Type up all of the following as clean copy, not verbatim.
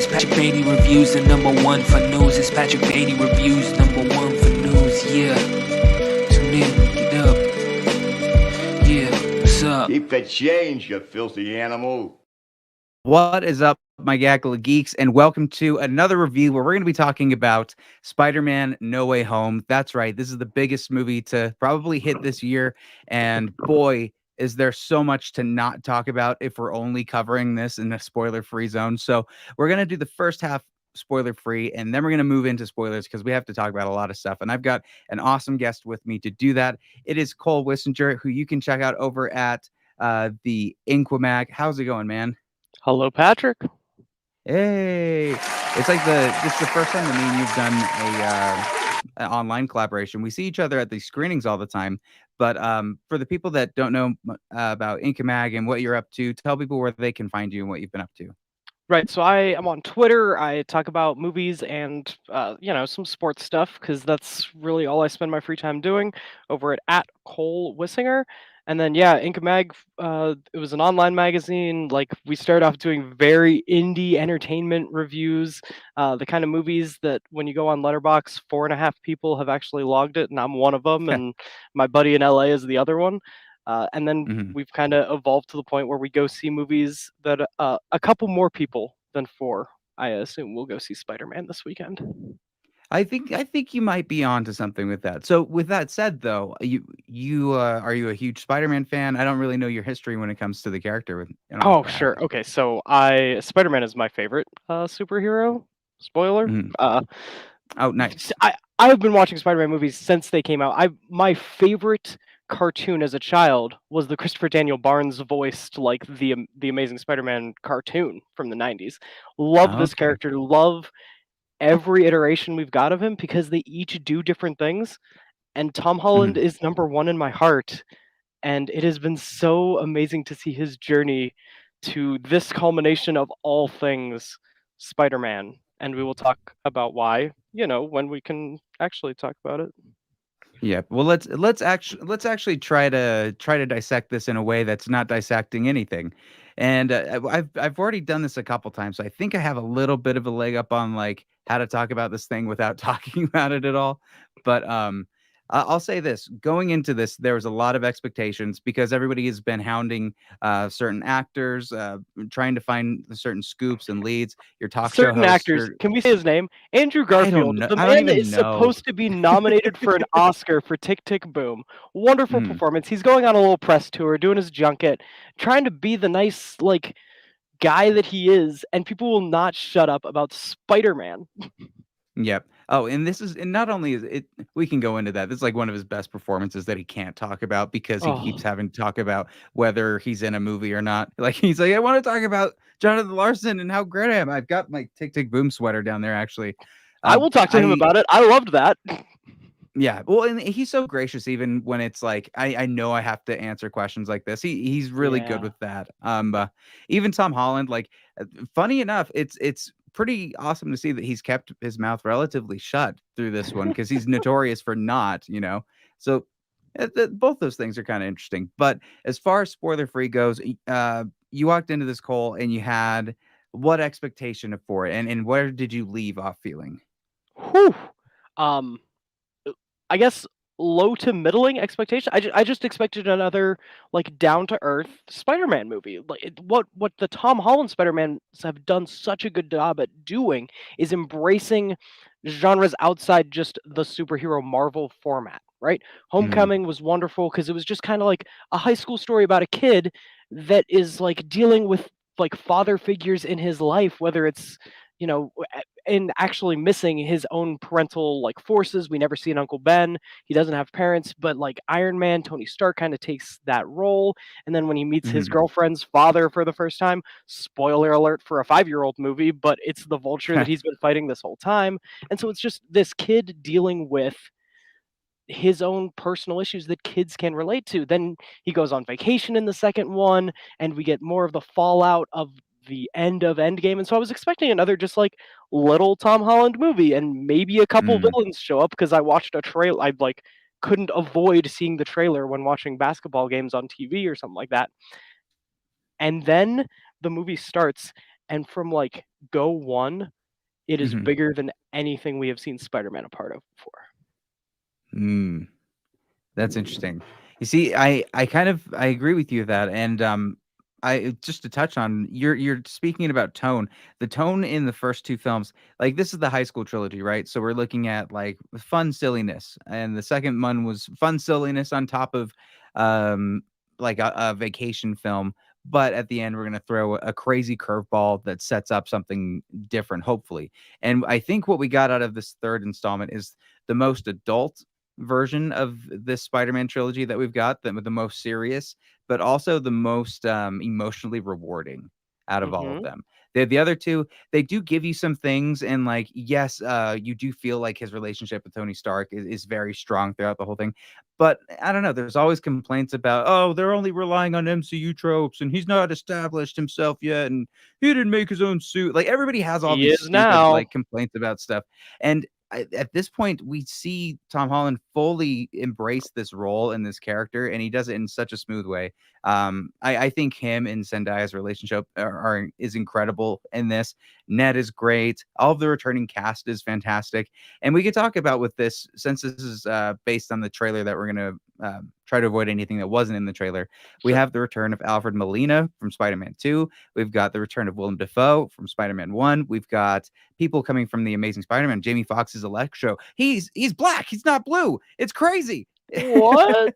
It's Patrick Beatty reviews, the number one for news. It's Patrick Beatty reviews, number one for news. Yeah, tune in, get up. Yeah, what's up? Keep the change, you filthy animal. What is up, my Gaggle of Geeks, and welcome to another review where we're going to be talking about Spider-Man No Way Home. That's right, this is the biggest movie to probably hit this year, and boy, is there so much to not talk about if we're only covering this in a spoiler-free zone. So we're going to do the first half spoiler-free, and then we're going to move into spoilers because we have to talk about a lot of stuff, and I've got an awesome guest with me to do that. It is Cole Wissinger, who you can check out over at the Inquimag. How's it going, man? Hello, Patrick. Hey, it's like this is the first time that me and you've done an online collaboration. We see each other at these screenings all the time, but for the people that don't know about Inkamag and what you're up to, tell people where they can find you and what you've been up to. Right, so I am on Twitter. I talk about movies and some sports stuff because that's really all I spend my free time doing. Over at Cole Wissinger, and then Inca Mag. It was an online magazine. Like, we started off doing very indie entertainment reviews, the kind of movies that when you go on Letterboxd, 4.5 people have actually logged it, and I'm one of them, and my buddy in LA is the other one. And then we've kind of evolved to the point where we go see movies that a couple more people than 4, I assume, will go see Spider-Man this weekend. I think you might be onto something with that. So with that said, though, you are you a huge Spider-Man fan? I don't really know your history when it comes to the character. Oh, sure. Okay, so Spider-Man is my favorite superhero. Spoiler. Oh, nice. I've been watching Spider-Man movies since they came out. My favorite cartoon as a child was the Christopher Daniel Barnes voiced, like, the Amazing Spider-Man cartoon from the 90s. Love this character. Love every iteration we've got of him because they each do different things. And Tom Holland is number one in my heart. And it has been so amazing to see his journey to this culmination of all things Spider-Man. And we will talk about why, when we can actually talk about it. Yeah, well, let's actually try to dissect this in a way that's not dissecting anything. And I've already done this a couple times, so I think I have a little bit of a leg up on like how to talk about this thing without talking about it at all. But I'll say this: going into this, there was a lot of expectations because everybody has been hounding certain actors, trying to find certain scoops and leads. Your talk certain show hosts actors. Can we say his name? Andrew Garfield, the I don't man that even is know. supposed to be nominated for an Oscar for Tick Tick Boom. Wonderful performance. He's going on a little press tour, doing his junket, trying to be the nice, like, guy that he is, and people will not shut up about Spider-Man. Yep. Oh, and not only is it, we can go into that. This is like one of his best performances that he can't talk about because he keeps having to talk about whether he's in a movie or not. Like, he's like, I want to talk about Jonathan Larson and how great I am. I've got my Tick Tick Boom sweater down there, actually. I will talk to him about it. I loved that. Yeah, well, and he's so gracious even when it's like, I know I have to answer questions like this. He's really good with that. Even Tom Holland, like, funny enough, it's pretty awesome to see that he's kept his mouth relatively shut through this one because he's notorious for not, So both those things are kind of interesting. But as far as spoiler free goes, you walked into this, Cole, and you had what expectation for it, and where did you leave off feeling? Whew. I guess low to middling expectation. I just expected another, like, down to earth Spider-Man movie. Like, what the Tom Holland Spider-Mans have done such a good job at doing is embracing genres outside just the superhero Marvel format, right? Homecoming was wonderful because it was just kind of like a high school story about a kid that is, like, dealing with, like, father figures in his life, whether it's, and actually missing his own parental, like, forces. We never see an Uncle Ben. He doesn't have parents, but, like, Iron Man, Tony Stark kind of takes that role. And then when he meets his girlfriend's father for the first time, spoiler alert for a 5-year-old movie, but it's the Vulture that he's been fighting this whole time. And so it's just this kid dealing with his own personal issues that kids can relate to. Then he goes on vacation in the second one, and we get more of the fallout of the end of Endgame. And so I was expecting another just, like, little Tom Holland movie, and maybe a couple villains show up because I watched a trailer. I, like, couldn't avoid seeing the trailer when watching basketball games on TV or something like that. And then the movie starts, and from like go one, it is Mhm. bigger than anything we have seen Spider-Man a part of before. Mm. That's interesting. You see, I agree with you that, and I just to touch on you're speaking about tone. The tone in the first two films, like this is the high school trilogy, right? So we're looking at like fun silliness, and the second one was fun silliness on top of um like a vacation film. But at the end, we're gonna throw a crazy curveball that sets up something different, hopefully. And I think what we got out of this third installment is the most adult version of this Spider-Man trilogy that we've got, the most serious, but also the most emotionally rewarding out of all of Mhm. them. The other two, they do give you some things, and like, yes, you do feel like his relationship with Tony Stark is very strong throughout the whole thing. But I don't know, there's always complaints about, oh, they're only relying on MCU tropes, and he's not established himself yet, and he didn't make his own suit. Like everybody has all He these is stupid now. like complaints about stuff. And at this point, we see Tom Holland fully embrace this role and this character, and he does it in such a smooth way. I think him and Zendaya's relationship is incredible in this. Ned is great. All of the returning cast is fantastic, and we could talk about with this, since this is based on the trailer that we're gonna try to avoid anything that wasn't in the trailer. We Sure. have the return of Alfred Molina from Spider-Man 2. We've got the return of Willem Dafoe from Spider-Man 1. We've got people coming from the Amazing Spider-Man. Jamie Foxx's Electro. He's black. He's not blue. It's crazy. What?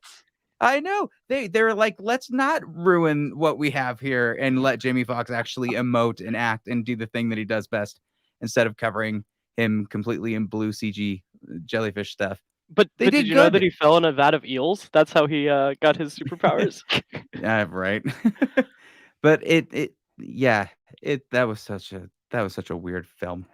I know. They're like, let's not ruin what we have here and let Jamie Foxx actually emote and act and do the thing that he does best instead of covering him completely in blue CG jellyfish stuff. But They did did you know that good. he fell in a vat of eels? That's how he got his superpowers. Right. But it yeah, it that was such a weird film.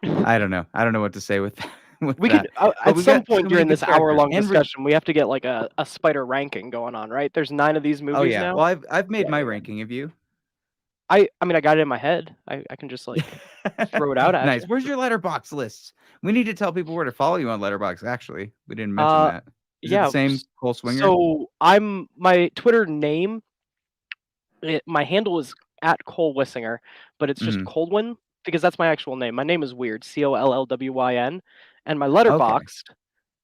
I don't know. I don't know what to say with with We could that. But at we've some got point so many during good this characters. hour-long discussion, we have to get like a spider ranking going on, right? There's 9 of these Oh movies yeah. now. Well, I've made Yeah, my yeah, yeah. ranking of you. I mean, I got it in my head. I can just like throw it out at Nice. you. Where's your letterbox lists? We need to tell people where to follow you on letterbox. Actually, we didn't mention Uh, that. Is it the yeah. same Cole Swinger? So I'm my Twitter name. My handle is at Cole Wissinger, but it's just Hmm. Coldwyn because that's my actual name. My name is weird, Collwyn, and my Okay. letterboxed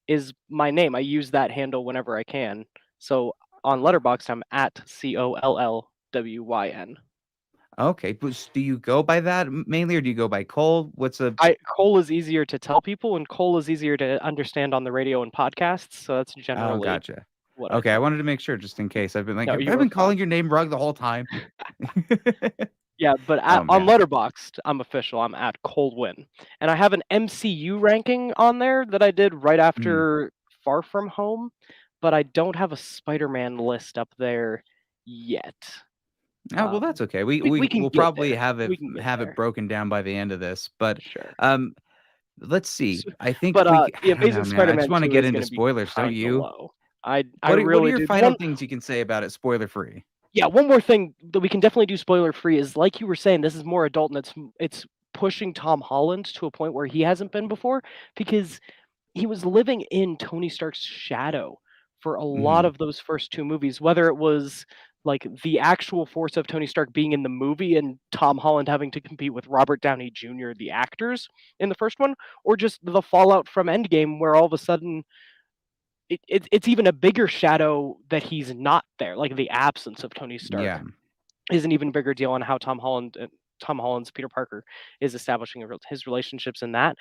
is my name. I use that handle whenever I can. So on letterboxd, I'm at Collwyn. Okay. But do you go by that mainly, or do you go by Cole? What's a I Cole is easier to tell people, and Cole is easier to understand on the radio and podcasts. So that's Oh, generally gotcha. what I Okay, I do. wanted to make sure just in case. I've been like, No, have you I are been fine. calling your name wrong the whole time? Yeah, but Oh on man. Letterboxd, I'm official. I'm at Coldwyn, and I have an MCU ranking on there that I did right Mm. after Far From Home, but I don't have a Spider-Man list up there yet. Oh, well, that's okay. We We we can will get probably there. We can get have it there. broken down by the end of this. But Sure. um let's see. I think But the I don't know, Amazing man. I just Spider-Man want to 2 get is into going to be spoilers, don't kind of you? low. I What are really your do. The final one things you can say about it spoiler free? Yeah, one more thing that we can definitely do spoiler free is like you were saying, this is more adult and it's pushing Tom Holland to a point where he hasn't been before because he was living in Tony Stark's shadow for a lot Mhm. of those first 2 movies, whether it was like the actual force of Tony Stark being in the movie and Tom Holland having to compete with Robert Downey Jr., the actors in the first one, or just the fallout from Endgame where all of a sudden it's even a bigger shadow that he's not there. Like the absence of Tony Yeah. Stark is an even bigger deal on how Tom Holland's Peter Parker is establishing his relationships in that.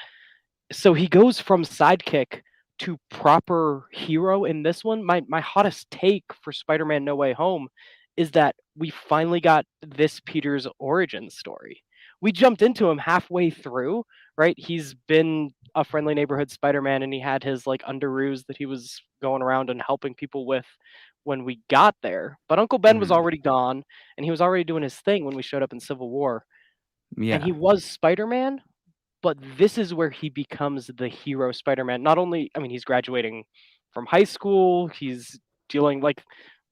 So he goes from sidekick to proper hero in this one. My hottest take for Spider-Man No Way Home is that we finally got this Peter's origin story. We jumped into him halfway through, right? He's been a friendly neighborhood Spider-Man and he had his like underoos that he was going around and helping people with when we got there. But Uncle Ben was Mhm. already gone and he was already doing his thing when we showed up in Civil War. And Yeah. he was Spider-Man, but this is where he becomes the hero Spider-Man. Not only, I mean, he's graduating from high school, he's dealing like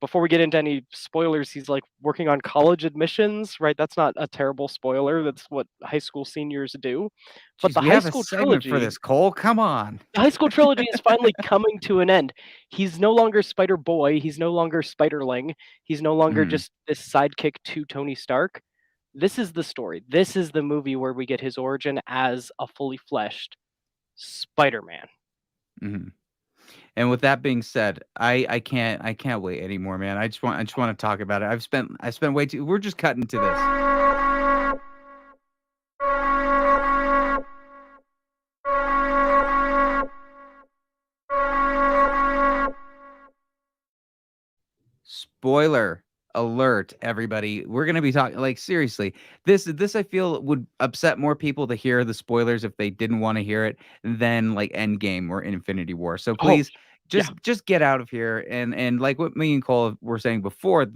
before we get into any spoilers, he's like working on college admissions, right? That's not a terrible spoiler. That's what high school seniors do. But Jeez, we have a segment for this, Cole. Come on. The high school trilogy is finally coming to an end. He's no longer Spider Boy, he's no longer Spiderling, he's no longer Mhm. just this sidekick to Tony Stark. This is the story. This is the movie where we get his origin as a fully fleshed Spider-Man. Mhm. And with that being said, I can't wait anymore, man. I just want to talk about it. I spent way too. We're just cutting to this. Spoiler alert, everybody. We're gonna be talking like seriously. This I feel would upset more people to hear the spoilers if they didn't want to hear it than like Endgame or Infinity War. So Oh, please yeah. just get out of here and like what me and Cole were saying before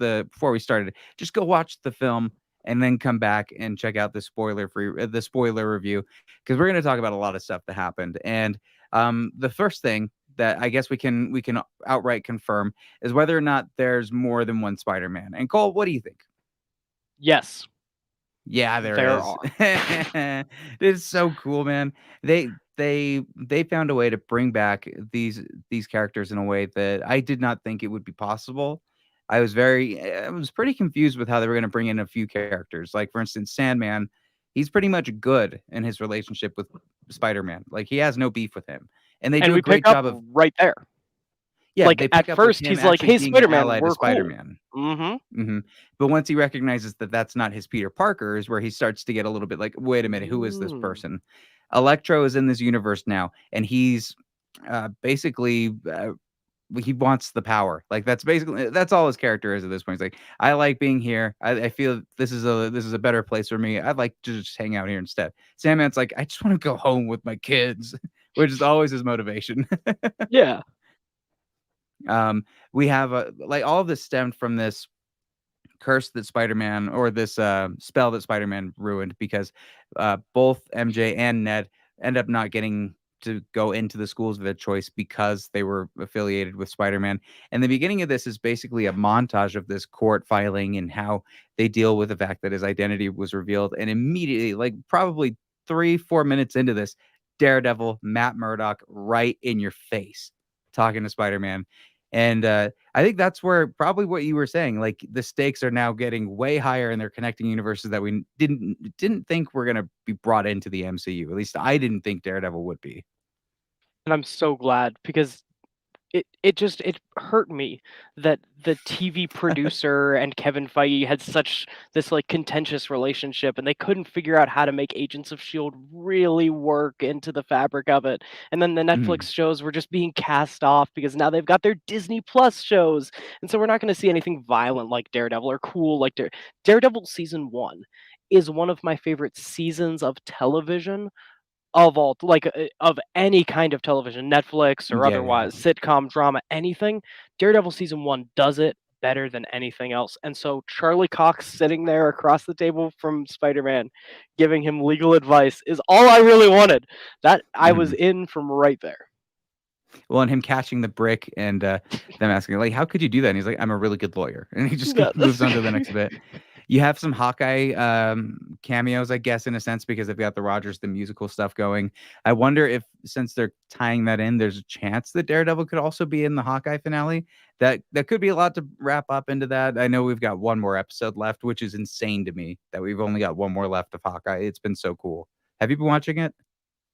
we started, just go watch the film and then come back and check out the spoiler review because we're gonna talk about a lot of stuff that happened. And the first thing that I guess we can outright confirm is whether or not there's more than one Spider-Man. And Cole, what do you think? Yes, Yeah, there there is. are. It's so cool, man. They found a way to bring back these characters in a way that I did not think it would be possible. I was pretty confused with how they were going to bring in a few characters. Like for instance, Sandman, he's pretty much good in his relationship with Spider-Man. Like he has no beef with him. And they And do a we pick great up job of right there. yeah, Like they at pick up with first him he's like, actually "Hey being an Spider-Man, ally to we're cool." Spider-Man. Mhm. But once he recognizes that that's not his Peter Parker is where he starts to get a little bit like, "Wait a minute, who is this Mm. person?" Electro is in this universe now, and he's, basically, he wants the power. Like, that's all his character is at this point. He's like, "I like being here. I feel this is a better place for me. I'd like to just hang out here instead." Sandman's like, "I just wanna go home with my kids," which is always his motivation. Yeah. We have, like, all of this stemmed from this curse that Spider-Man or this spell that Spider-Man ruined because both MJ and Ned end up not getting to go into the schools of their choice because they were affiliated with Spider-Man. And the beginning of this is basically a montage of this court filing and how they deal with the fact that his identity was revealed. And immediately, like probably 3-4 minutes into this, Daredevil, Matt Murdock, right in your face, talking to Spider-Man. And I think that's where probably what you were saying, like the stakes are now getting way higher and they're connecting universes that we didn't think were gonna be brought into the MCU. At least I didn't think Daredevil would be. And I'm so glad because it hurt me that the TV producer and Kevin Feige had such this like contentious relationship and they couldn't figure out how to make Agents of Shield really work into the fabric of it. And then the Netflix Mhm. shows were just being cast off because now they've got their Disney Plus shows. And so we're not going to see anything violent like Daredevil or cool like Daredevil season 1 is one of my favorite seasons of television of all like, of any kind of television, Netflix or Yeah, yeah. otherwise, sitcom, drama, anything, Daredevil season 1 does it better than anything else, and so Charlie Cox sitting there across the table from Spider-Man, giving him legal advice is all I really wanted. That I was Mhm. in from right there. Well, and him catching the brick and, them asking, like, "How could you do that?" And he's like, "I'm a really good lawyer." And he just Yeah, moves on to the next bit. You have some Hawkeye, cameos, I guess, in a sense, because they've got the Rogers the Musical stuff going. I wonder if, since they're tying that in, there's a chance that Daredevil could also be in the Hawkeye finale. That could be a lot to wrap up into that. I know we've got one more episode left, which is insane to me that we've only got one more left of Hawkeye. It's been so cool. Have you been watching it?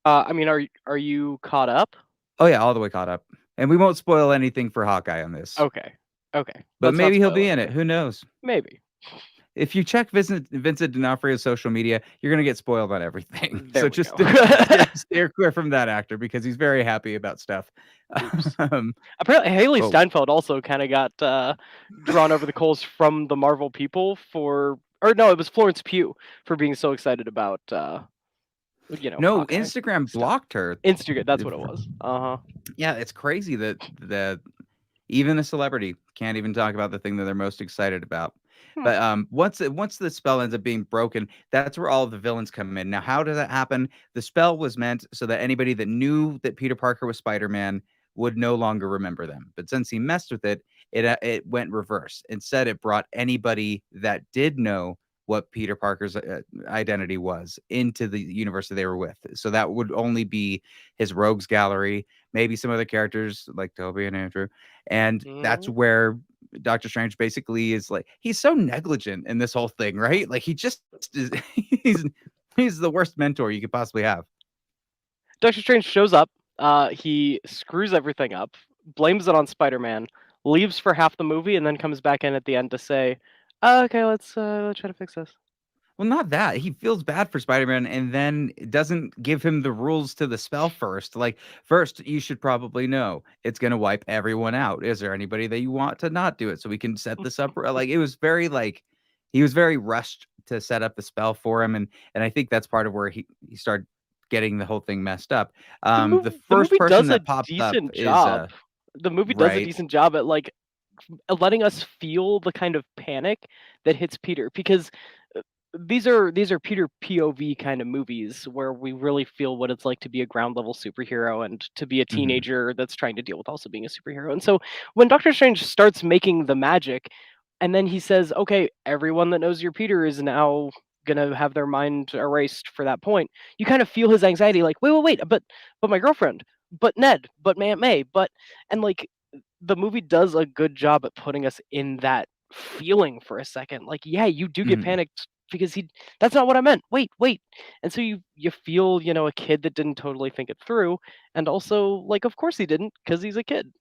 I mean, are you caught up? Oh, yeah, all the way caught up. And we won't spoil anything for Hawkeye on this, Okay, okay, but let's not maybe he'll spoil be in it. anything. Who knows? Maybe. If you check Vincent D'Onofrio's social media, you're gonna get spoiled on everything. There So we just go. steer clear from that actor because he's very happy about stuff. Oops. Um, Apparently, Haley well, Steinfeld also kind of got drawn over the coals from the Marvel people or no, it was Florence Pugh for being so excited about no, Hawkeye Instagram stuff. blocked her. Instagram, that's what it was. Uh-huh. Yeah, it's crazy that even a celebrity can't even talk about the thing that they're most excited about. Hmm. But once the spell ends up being broken, that's where all of the villains come in. Now, how does that happen? The spell was meant so that anybody that knew that Peter Parker was Spider-Man would no longer remember them. But since he messed with it, it went reverse. Instead, it brought anybody that did know what Peter Parker's identity was into the universe that they were with. So that would only be his rogues gallery, maybe some other characters like Toby and Andrew. And that's Mhm. where Doctor Strange basically is like, he's so negligent in this whole thing, right? Like he just is, he's he's the worst mentor you could possibly have. Doctor Strange shows up. He screws everything up, blames it on Spider-Man, leaves for half the movie, and then comes back in at the end to say, "Okay, let's try to fix this." Well, not that. He feels bad for Spider-Man and then doesn't give him the rules to the spell first. Like, first, you should probably know it's going to wipe everyone out. Is there anybody that you want to not do it so we can set this up? Like, it was very like he was very rushed to set up the spell for him, and I think that's part of where he started getting the whole thing messed up. The The first movie person does a that pops up decent is job. The movie does a right. decent job at like letting us feel the kind of panic that hits Peter, because uh, these are Peter POV kind of movies where we really feel what it's like to be a ground level superhero and to be a Mhm. teenager that's trying to deal with also being a superhero. And so when Doctor Strange starts making the magic and then he says, "Okay, everyone that knows you're Peter is now gonna have their mind erased for that point." You kind of feel his anxiety, like, wait, but my girlfriend, but Ned, but Aunt May, but and like the movie does a good job at putting us in that feeling for a second. Like, yeah, you do get Mhm. panicked because that's not what I meant. Wait. And so you feel, a kid that didn't totally think it through. And also, like, of course he didn't, because he's a kid.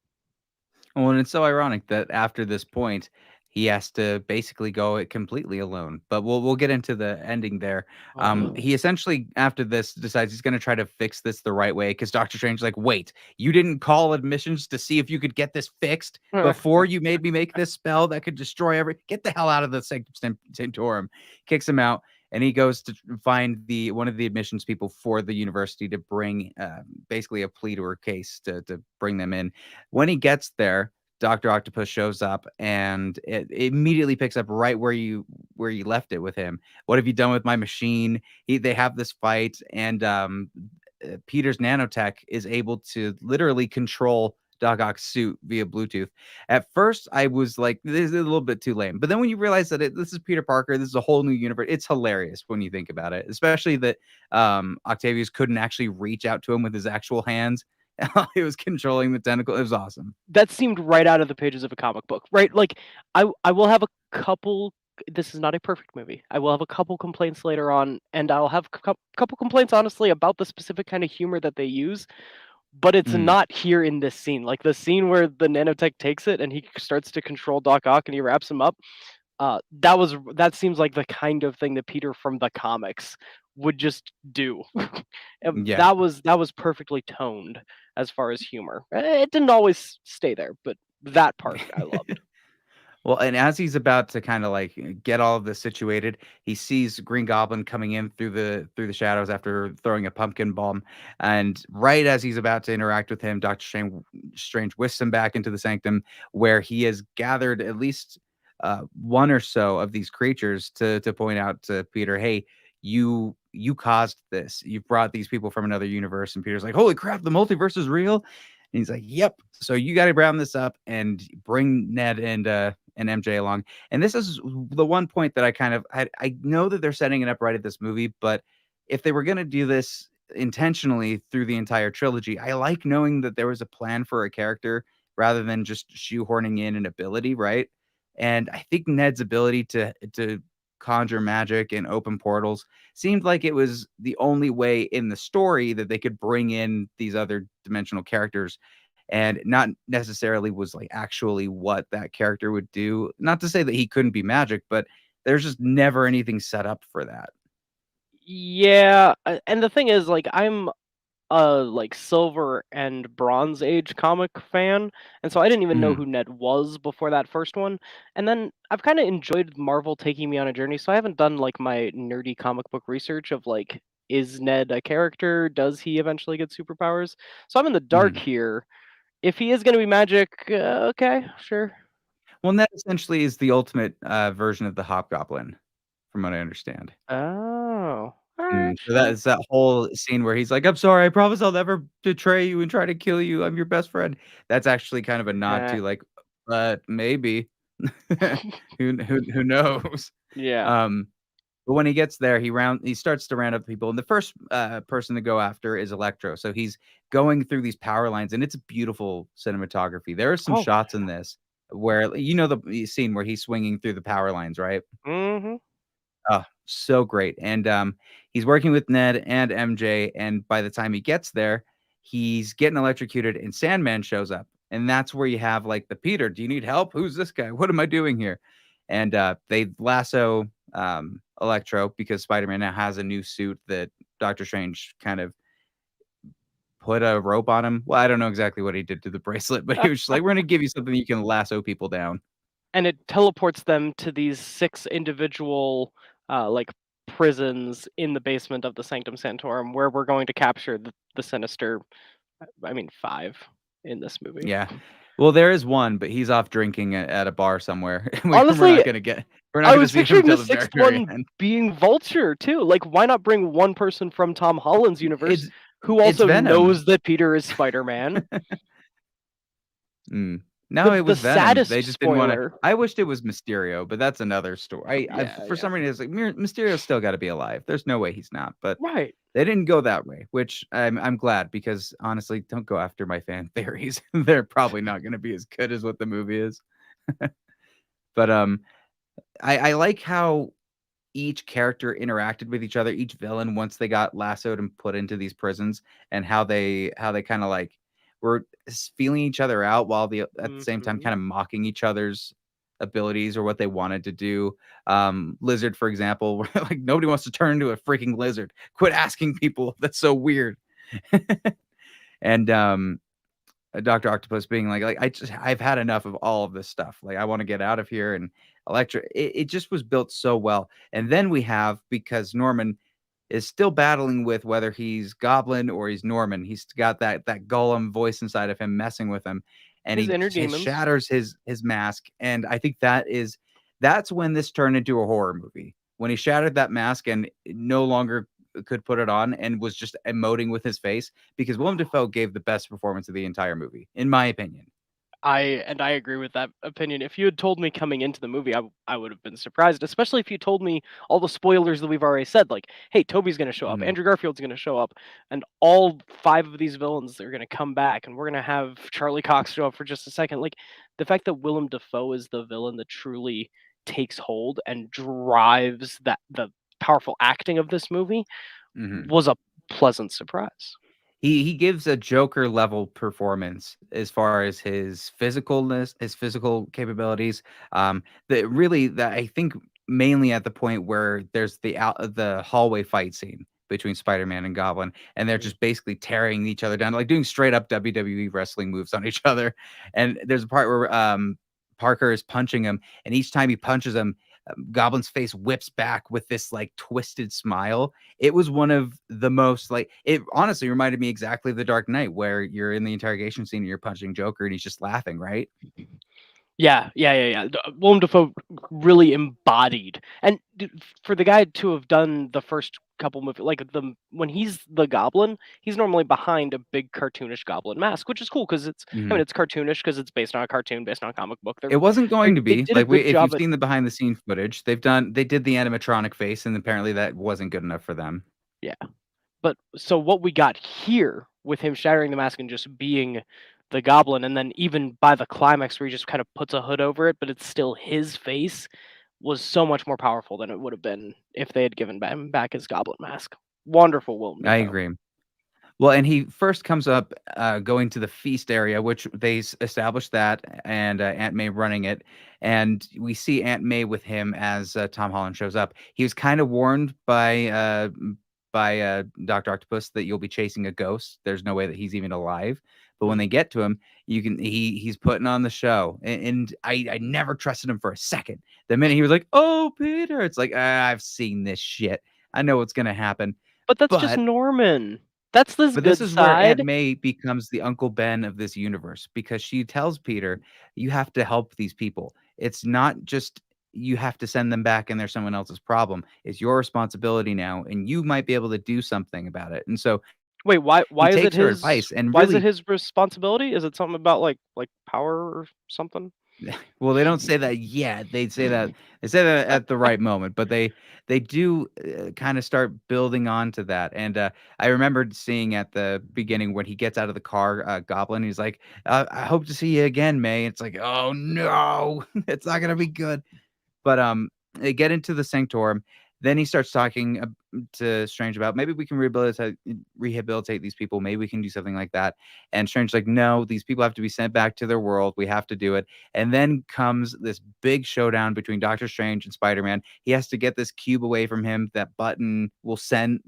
Well, and it's so ironic that after this point, he has to basically go it completely alone. But we'll get into the ending there. Oh. He essentially after this decides he's going to try to fix this the right way because Doctor Strange's like, wait, you didn't call admissions to see if you could get this fixed before you made me make this spell that could destroy every. Get the hell out of the Sanctum Sanctorum. Kicks him out. And he goes to find the one of the admissions people for the university to bring basically a plea to her case to bring them in. When he gets there, Doctor Octopus shows up and it immediately picks up right where you left it with him. What have you done with my machine? They have this fight, and Peter's nanotech is able to literally control Doc Ock's suit via Bluetooth. At first, I was like, "This is a little bit too lame," but then when you realize that this is Peter Parker, this is a whole new universe. It's hilarious when you think about it, especially that Octavius couldn't actually reach out to him with his actual hands. He was controlling the tentacle. It was awesome. That seemed right out of the pages of a comic book, right? Like, I will have a couple. This is not a perfect movie. I will have a couple complaints later on, and I'll have a couple complaints, honestly, about the specific kind of humor that they use. But it's Mm, not here in this scene. Like the scene where the nanotech takes it and he starts to control Doc Ock and he wraps him up. That seems like the kind of thing that Peter from the comics would just do. And yeah. that was perfectly toned as far as humor. It didn't always stay there, but that part I loved. Well, and as he's about to kind of like get all of this situated, he sees Green Goblin coming in through the shadows after throwing a pumpkin bomb. And right as he's about to interact with him, Strange whisks him back into the sanctum where he has gathered at least one or so of these creatures to point out to Peter, hey, you caused this. You brought these people from another universe. And Peter's like, holy crap, the multiverse is real. And he's like, yep. So you got to round this up and bring Ned and MJ along. And this is the one point that I know that they're setting it up right at this movie, but if they were going to do this intentionally through the entire trilogy, I like knowing that there was a plan for a character rather than just shoehorning in an ability, right? And I think Ned's ability to conjure magic and open portals seemed like it was the only way in the story that they could bring in these other dimensional characters and not necessarily was like actually what that character would do. Not to say that he couldn't be magic, but there's just never anything set up for that. Yeah, and the thing is, like, I'm a like Silver and Bronze Age comic fan, and so I didn't even know Mhm. who Ned was before that first one. And then I've kind of enjoyed Marvel taking me on a journey, so I haven't done like my nerdy comic book research of like, is Ned a character? Does he eventually get superpowers? So I'm in the dark Mhm. here. If he is going to be magic, okay, sure. Well, Ned essentially is the ultimate version of the Hobgoblin, from what I understand. Oh, all right, So that sure. is that whole scene where he's like, "I'm sorry, I promise I'll never betray you and try to kill you. I'm your best friend." That's actually kind of a nod Eh, to like, but maybe. Who knows? yeah. Um, but when he gets there, he starts to round up people, and the first person to go after is Electro. So he's going through these power lines, and it's beautiful cinematography. There are some Oh, shots in this. where you know the scene where he's swinging through the power lines, right? Mm-hmm. Oh, so great. And he's working with Ned and MJ, and by the time he gets there, he's getting electrocuted and Sandman shows up. And that's where you have like the Peter, do you need help? Who's this guy? What am I doing here? And they lasso Electro because Spider-Man now has a new suit that Doctor Strange kind of put a rope on him. Well, I don't know exactly what he did to the bracelet, but he was just like, we're going to give you something you can lasso people down. And it teleports them to these 6 individual like prisons in the basement of the Sanctum Sanctorum, where we're going to capture the Sinister. I mean, 5 in this movie. Yeah. Well, there is one, but he's off drinking at a bar somewhere. We're Honestly, not gonna get. We're not I gonna was see him picturing the till the very, 6th very one end. being Vulture too. Like, why not bring one person from Tom Holland's universe who It's also Venom. knows that Peter is Spider-Man? No, it was the Venom. saddest They just didn't want to. spoiler. I wished it was Mysterio, but that's another story. For some reason, it's like Mysterio's still got to be alive. There's no way he's not. But Right. they didn't go that way, which I'm glad because honestly, don't go after my fan theories. They're probably not going to be as good as what the movie is. But I like how each character interacted with each other, each villain once they got lassoed and put into these prisons, and how they kind of like were feeling each other out while at the same time kind of mocking each other's abilities or what they wanted to do. Lizard, for example, where like nobody wants to turn into a freaking lizard. Quit asking people. That's so weird. And Dr. Octopus being like I've had enough of all of this stuff. Like I want to get out of here. And Electra, it just was built so well. And then we have, because Norman is still battling with whether he's Goblin or he's Norman. He's got that Golem voice inside of him messing with him, and His inner he demons. shatters his mask. And I think that's when this turned into a horror movie. When he shattered that mask and no longer could put it on and was just emoting with his face, because Willem Dafoe gave the best performance of the entire movie, in my opinion. I agree with that opinion. If you had told me coming into the movie, I would have been surprised, especially if you told me all the spoilers that we've already said, like, hey, Toby's going to show up, Andrew Garfield's going to show up, and all 5 of these villains are going to come back, and we're going to have Charlie Cox show up for just a second. Like, the fact that Willem Dafoe is the villain that truly takes hold and drives the powerful acting of this movie was a pleasant surprise. He gives a Joker level performance as far as his physicalness, his physical capabilities. That I think mainly at the point where there's the hallway fight scene between Spider-Man and Goblin, and they're just basically tearing each other down, like doing straight up WWE wrestling moves on each other. And there's a part where Parker is punching him, and each time he punches him, Goblin's face whips back with this like twisted smile. It was one of the most it honestly reminded me exactly of The Dark Knight, where you're in the interrogation scene and you're punching Joker and he's just laughing, right? Yeah. Willem Dafoe really embodied, and for the guy to have done the first couple movies, like when he's the Goblin, he's normally behind a big cartoonish Goblin mask, which is cool because it's it's cartoonish because it's based on a cartoon, based on a comic book. It wasn't going to be like if you've at... seen the behind the scenes footage, they did the animatronic face, and apparently that wasn't good enough for them. Yeah, but so what we got here with him shattering the mask and just being the Goblin, and then even by the climax where he just kind of puts a hood over it, but it's still his face, was so much more powerful than it would have been if they had given him back his Goblin mask. Wonderful Willem Dafoe. I agree. Well, and he first comes up going to the feast area, which they established that, and Aunt May running it. And we see Aunt May with him as Tom Holland shows up. He was kind of warned by Dr. Octopus that you'll be chasing a ghost. There's no way that he's even alive. But when they get to him, he's putting on the show. And I never trusted him for a second. The minute he was like, "Oh, Peter," it's like, I've seen this shit. I know what's going to happen. But that's just Norman. That's this But good this is side. where Aunt May becomes the Uncle Ben of this universe, because she tells Peter, you have to help these people. It's not just you have to send them back and they're someone else's problem. It's your responsibility now, and you might be able to do something about it. And so wait, why is it his advice, and why really, is it his responsibility? Is it something about like power or something? Well, they don't say that yet. They say that at the right moment, but they do kind of start building onto that. And I remembered seeing at the beginning when he gets out of the car, Goblin. He's like, "I hope to see you again, May." It's like, oh no, it's not gonna be good. But they get into the sanctorum. Then he starts talking to Strange about maybe we can rehabilitate these people. Maybe we can do something like that. And Strange's like, no, these people have to be sent back to their world. We have to do it. And then comes this big showdown between Doctor Strange and Spider-Man. He has to get this cube away from him. That button will send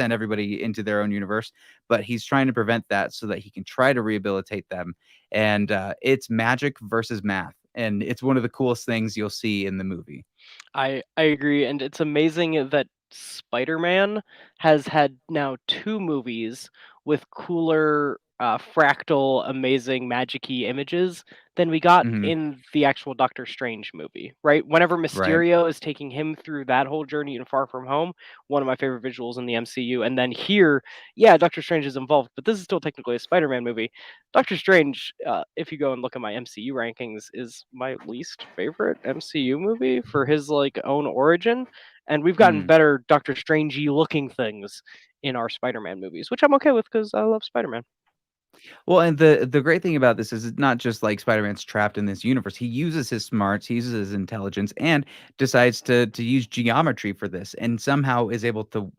everybody into their own universe. But he's trying to prevent that so that he can try to rehabilitate them. And it's magic versus math. And it's one of the coolest things you'll see in the movie. I agree, and it's amazing that Spider-Man has had now 2 movies with cooler, fractal, amazing, magic-y images than we got Mhm. in the actual Doctor Strange movie, right? Whenever Right. Mysterio is taking him through that whole journey in Far From Home, one of my favorite visuals in the MCU, and then here, yeah, Doctor Strange is involved, but this is still technically a Spider-Man movie. Doctor Strange, if you go and look at my MCU rankings, is my least favorite MCU movie for his like own origin, and we've gotten Mhm. better Doctor Strangey looking things in our Spider-Man movies, which I'm okay with because I love Spider-Man. Well, and the great thing about this is it's not just like Spider-Man's trapped in this universe. He uses his smarts, he uses his intelligence, and decides to use geometry for this, and somehow is able to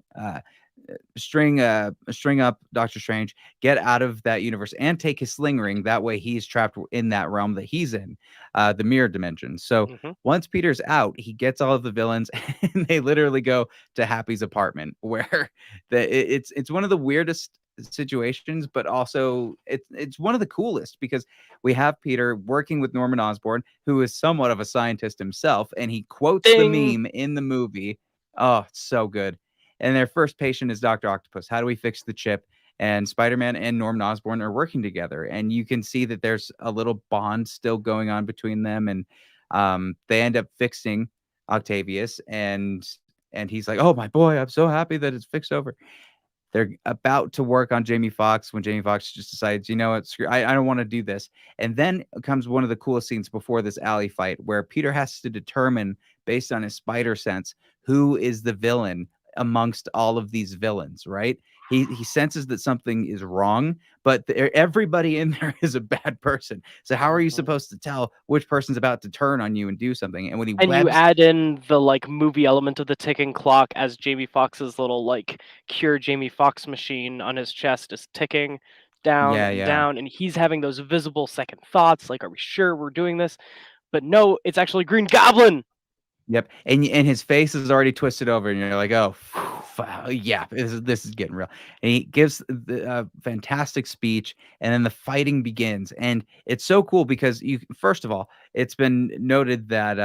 string up Doctor Strange, get out of that universe, and take his sling ring. That way, he's trapped in that realm that he's in, the mirror dimension. So Hmm. once Peter's out, he gets all of the villains, and they literally go to Happy's apartment, where it's one of the weirdest situations, but also it's one of the coolest because we have Peter working with Norman Osborn, who is somewhat of a scientist himself, and he quotes the Ding. meme in the movie. Oh, it's so good. And their first patient is Dr. Octopus. How do we fix the chip? And Spider-Man and Norman Osborn are working together, and you can see that there's a little bond still going on between them, and they end up fixing Octavius, and he's like, "Oh my boy, I'm so happy that it's fixed over." They're about to work on Jamie Foxx when Jamie Foxx just decides, you know what, screw, I don't want to do this. And then comes one of the coolest scenes before this alley fight where Peter has to determine, based on his spider sense, who is the villain amongst all of these villains, right? He senses that something is wrong, but everybody in there is a bad person. So how are you Mhm. supposed to tell which person's about to turn on you and do something? And when he And you webs, add in the like movie element of the ticking clock as Jamie Foxx's little like cure Jamie Foxx machine on his chest is ticking down yeah, and yeah. down, and he's having those visible second thoughts like, are we sure we're doing this? But no, it's actually Green Goblin. Yep, and his face is already twisted over, and you're like, "Oh, yeah, this is getting real." And he gives the fantastic speech, and then the fighting begins, and it's so cool because you first of all, it's been noted that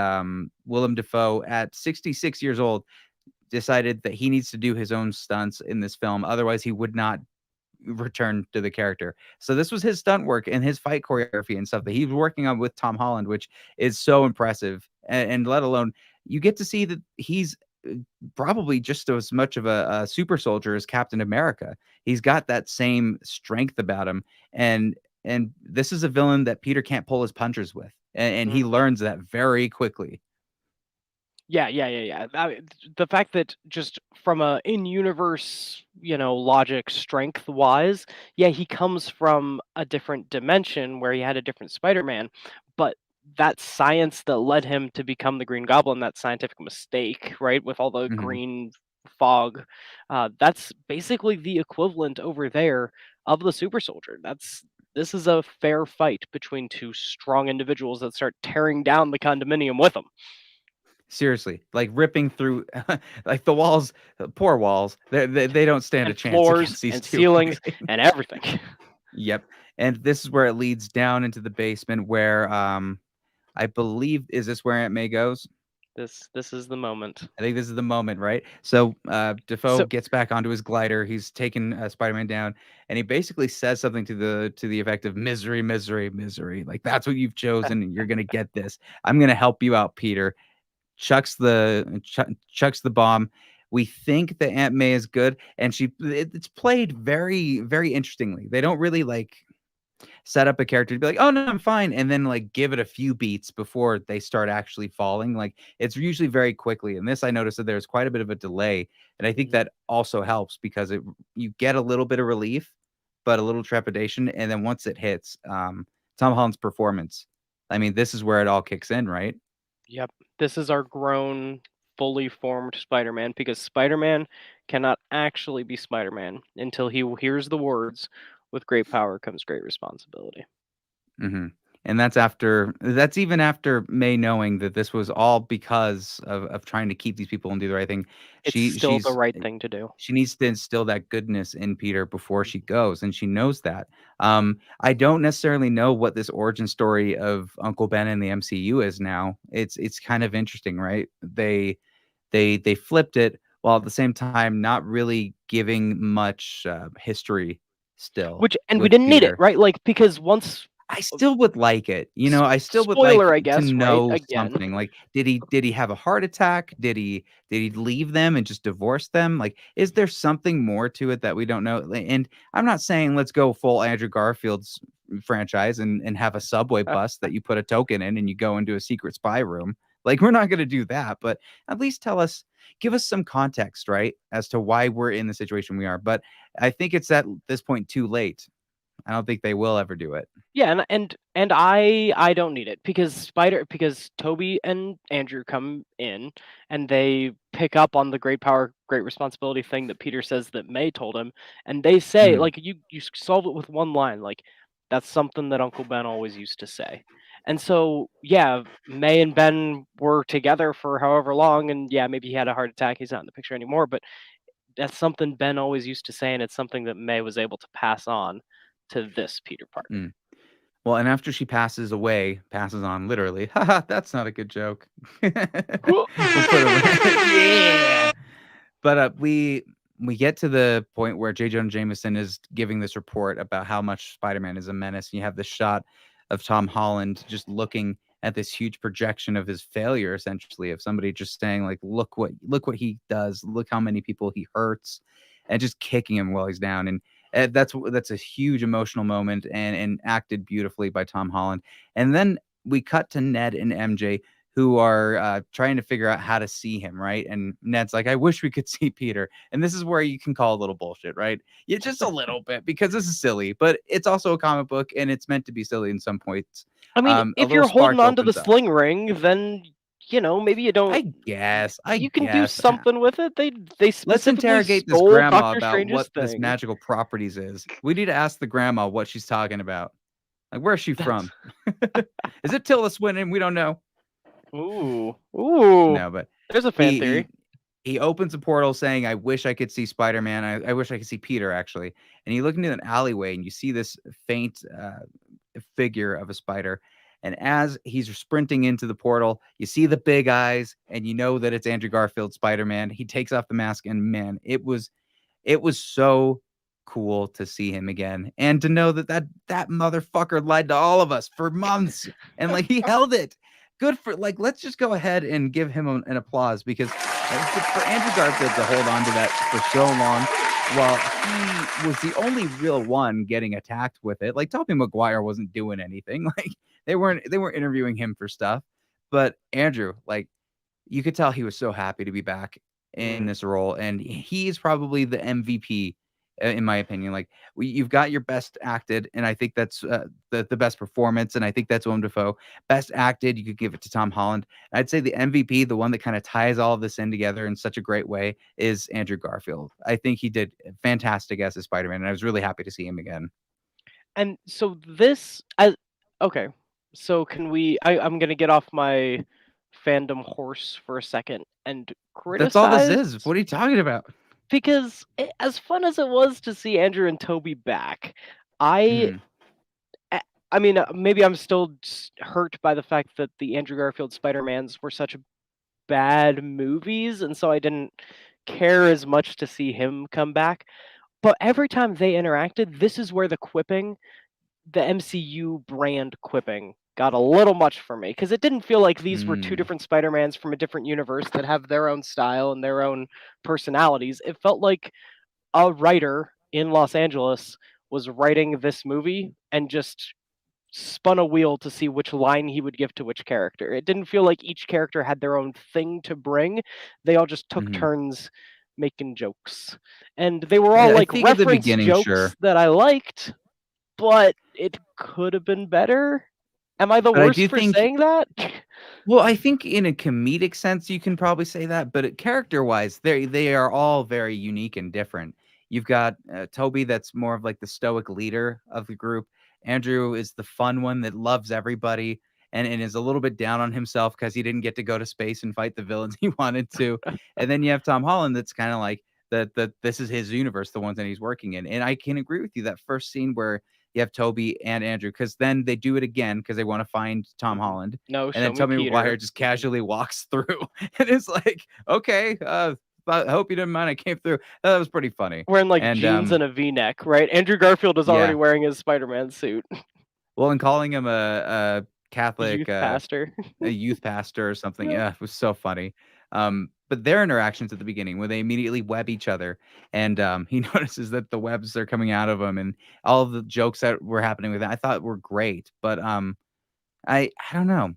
Willem Dafoe, at 66 years old, decided that he needs to do his own stunts in this film, otherwise he would not return to the character. So this was his stunt work and his fight choreography and stuff that he was working on with Tom Holland, which is so impressive. And let alone you get to see that he's probably just as much of a super soldier as Captain America. He's got that same strength about him, and this is a villain that Peter can't pull his punches with, and he Mhm. learns that very quickly. Yeah. The fact that just from a in-universe, logic strength wise, yeah, he comes from a different dimension where he had a different Spider-Man, but that science that led him to become the Green Goblin, that scientific mistake, right, with all the Mhm. green fog, that's basically the equivalent over there of the super soldier. This is a fair fight between two strong individuals that start tearing down the condominium with them. Seriously, like ripping through like the walls, poor walls. They don't stand a And chance floors against these and two ceilings fighting. and everything. Yep. And this is where it leads down into the basement where I believe, is this where Aunt May goes? This is the moment. I think this is the moment, right? So Defoe So gets back onto his glider. He's taken Spider-Man down, and he basically says something to the effect of misery, misery, misery. Like that's what you've chosen, and you're gonna get this. I'm gonna help you out, Peter. Chucks the bomb. We think that Aunt May is good, and it's played very, very interestingly. They don't really like set up a character to be like, oh no, I'm fine, and then like give it a few beats before they start actually falling. Like it's usually very quickly. And this I noticed that there's quite a bit of a delay, and I think that also helps because you get a little bit of relief, but a little trepidation, and then once it hits, Tom Holland's performance. I mean, this is where it all kicks in, right? Yep. This is our grown, fully formed Spider-Man, because Spider-Man cannot actually be Spider-Man until he hears the words, "With great power comes great responsibility." Mm-hmm. And that's even after May knowing that this was all because of trying to keep these people and do the right thing. It's still the She's right thing to do. she needs to instill that goodness in Peter before she goes, and she knows that. I don't necessarily know what this origin story of Uncle Ben in the MCU is now. It's kind of interesting, right? They flipped it while at the same time not really giving much history still And we with didn't need it, Peter. right? Like, because once I still would like it. You know, I still would like spoiler, I to guess, right? know Again. something. Like, did he have a heart attack? Did he leave them and just divorce them? Like, is there something more to it that we don't know? And I'm not saying let's go full Andrew Garfield's franchise and have a subway bus that you put a token in and you go into a secret spy room. Like, we're not going to do that, but at least give us some context, right, as to why we're in the situation we are. But I think it's at this point too late. I don't think they will ever do it. Yeah, and I don't need it, because Toby and Andrew come in and they pick up on the great power, great responsibility thing that Peter says that May told him, and they say, Mhm. like, you solve it with one line, like, that's something that Uncle Ben always used to say. And so, yeah, May and Ben were together for however long, and yeah, maybe he had a heart attack, he's not in the picture anymore, but that's something Ben always used to say, and it's something that May was able to pass on to this Peter Parker. Mm. Well, and after she passes on literally. Haha, that's not a good joke. We'll put yeah. But we get to the point where J. Jonah Jameson is giving this report about how much Spider-Man is a menace. And you have this shot of Tom Holland just looking at this huge projection of his failure, essentially, of somebody just saying, like, look what he does, look how many people he hurts, and just kicking him while he's down. And that's a huge emotional moment and acted beautifully by Tom Holland. And then we cut to Ned and MJ, who are trying to figure out how to see him, right? And Ned's like, I wish we could see Peter. And this is where you can call a little bullshit, right? Yeah, just a little bit, because this is silly, but it's also a comic book and it's meant to be silly in some points. I mean, A if little you're holding spark on to the opens up. sling ring, then maybe you don't. I You can do guess. something with it. They Let's specifically interrogate this stole grandma Doctor about Strange's what this thing. magical properties is. We need to ask the grandma what she's talking about. Like, where's she from? Is it Tilda Swinton? We don't know. Ooh. No, but There's a fan theory. He opens a portal saying, I wish I could see Spider-Man. I wish I could see Peter, actually. And you look into an alleyway and you see this faint figure of a spider. And as he's sprinting into the portal, you see the big eyes and you know that it's Andrew Garfield Spider-Man. He takes off the mask and man, it was so cool to see him again and to know that motherfucker lied to all of us for months and like he held it. Good for, like, let's just go ahead and give him an applause, because for Andrew Garfield to hold on to that for so long while he was the only real one getting attacked with it. Like, Tobey Maguire wasn't doing anything. Like, they weren't interviewing him for stuff. But Andrew, like, you could tell he was so happy to be back in this role, and he's probably the MVP in my opinion. Like, you've got your best acted, and I think that's the best performance, and I think that's Willem Dafoe. Best acted, you could give it to Tom Holland. I'd say the MVP, the one that kind of ties all of this in together in such a great way, is Andrew Garfield. I think he did fantastic as a Spider-Man, and I was really happy to see him again. And so okay. So can we? I'm gonna get off my fandom horse for a second and criticize. That's all this is. What are you talking about? Because as fun as it was to see Andrew and Toby back, I mean, maybe I'm still hurt by the fact that the Andrew Garfield Spider-Mans were such bad movies, and so I didn't care as much to see him come back. But every time they interacted, this is where the MCU brand quipping got a little much for me, because it didn't feel like these were two different Spider-Mans from a different universe that have their own style and their own personalities. It felt like a writer in Los Angeles was writing this movie and just spun a wheel to see which line he would give to which character. It didn't feel like each character had their own thing to bring. They all just took Mhm. turns making jokes. And they were all I like think at the reference beginning, sure. jokes that I liked, but it could have been better. Am I the But I do worst for think saying that? well, I think in a comedic sense, you can probably say that, but character-wise, they are all very unique and different. You've got Toby, that's more of like the stoic leader of the group. Andrew is the fun one that loves everybody and is a little bit down on himself because he didn't get to go to space and fight the villains he wanted to. And then you have Tom Holland, that's kind of like the this is his universe, the ones that he's working in. And I can agree with you that first scene where you have Toby and Andrew, because then they do it again because they want to find Tom Holland. No, And show then me Tobey Maguire Peter. just casually walks through, and it's like, okay, I hope you didn't mind I came through. That was pretty funny. Wearing like And jeans and a V-neck, right? Andrew Garfield is already yeah, wearing his Spider-Man suit. well, and calling him a Catholic Youth pastor. a youth pastor or something, yeah, it was so funny. But their interactions at the beginning, where they immediately web each other, and he notices that the webs are coming out of him, and all of the jokes that were happening with it, I thought were great. But I don't know.